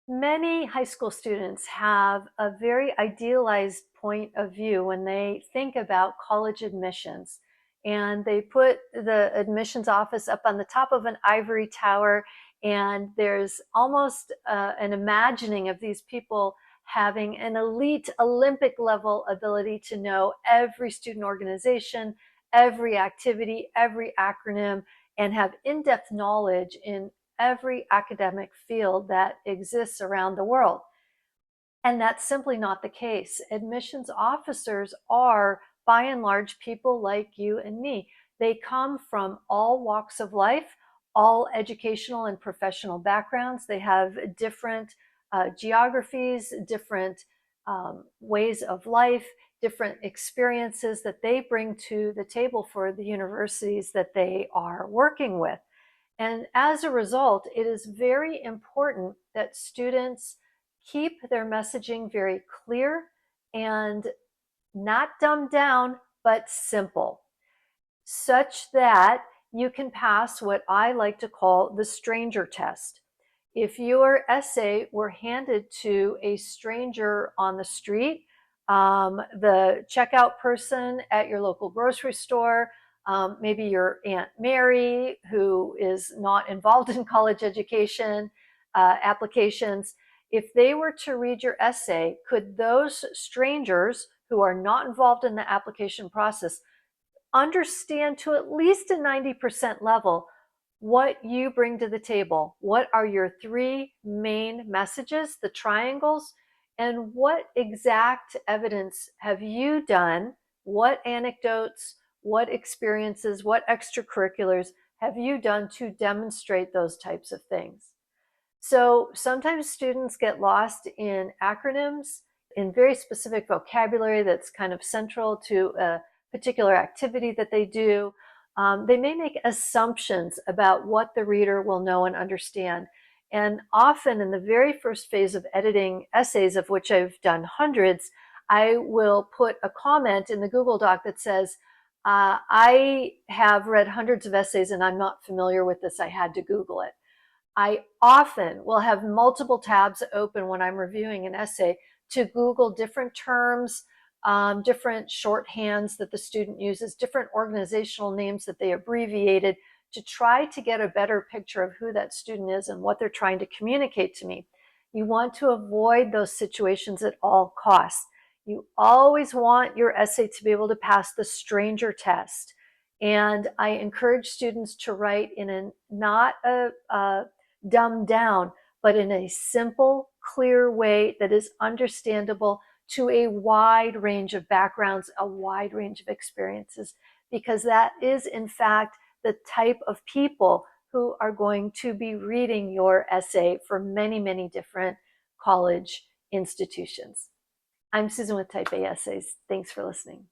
Many high school students have a very idealized point of view when they think about college admissions. And they put the admissions office up on the top of an ivory tower, and there's almost an imagining of these people having an elite Olympic level ability to know every student organization, every activity, every acronym, and have in-depth knowledge in every academic field that exists around the world. And that's simply not the case. Admissions officers are, by and large, people like you and me. They come from all walks of life, all educational and professional backgrounds. They have different geographies, different ways of life, different experiences that they bring to the table for the universities that they are working with. And as a result, it is very important that students keep their messaging very clear and not dumbed down, but simple, such that you can pass what I like to call the stranger test. If your essay were handed to a stranger on the street, the checkout person at your local grocery store, maybe your Aunt Mary, who is not involved in college education applications, if they were to read your essay, could those strangers who are not involved in the application process understand to at least a 90% level what you bring to the table? What are your three main messages, the triangles, and what exact evidence have you done? What anecdotes, what experiences, what extracurriculars have you done to demonstrate those types of things? So sometimes students get lost in acronyms, in very specific vocabulary that's kind of central to a particular activity that they do. They may make assumptions about what the reader will know and understand. And often in the very first phase of editing essays, of which I've done hundreds, I will put a comment in the Google Doc that says, I have read hundreds of essays and I'm not familiar with this. I had to Google it. I often will have multiple tabs open when I'm reviewing an essay to Google different terms, different shorthands that the student uses, different organizational names that they abbreviated, to try to get a better picture of who that student is and what they're trying to communicate to me. You want to avoid those situations at all costs. You always want your essay to be able to pass the stranger test. And I encourage students to write in not a dumbed down, but in a simple, clear way that is understandable to a wide range of backgrounds, a wide range of experiences, because that is, in fact, the type of people who are going to be reading your essay for many, many different college institutions. I'm Susan with Type A Essays. Thanks for listening.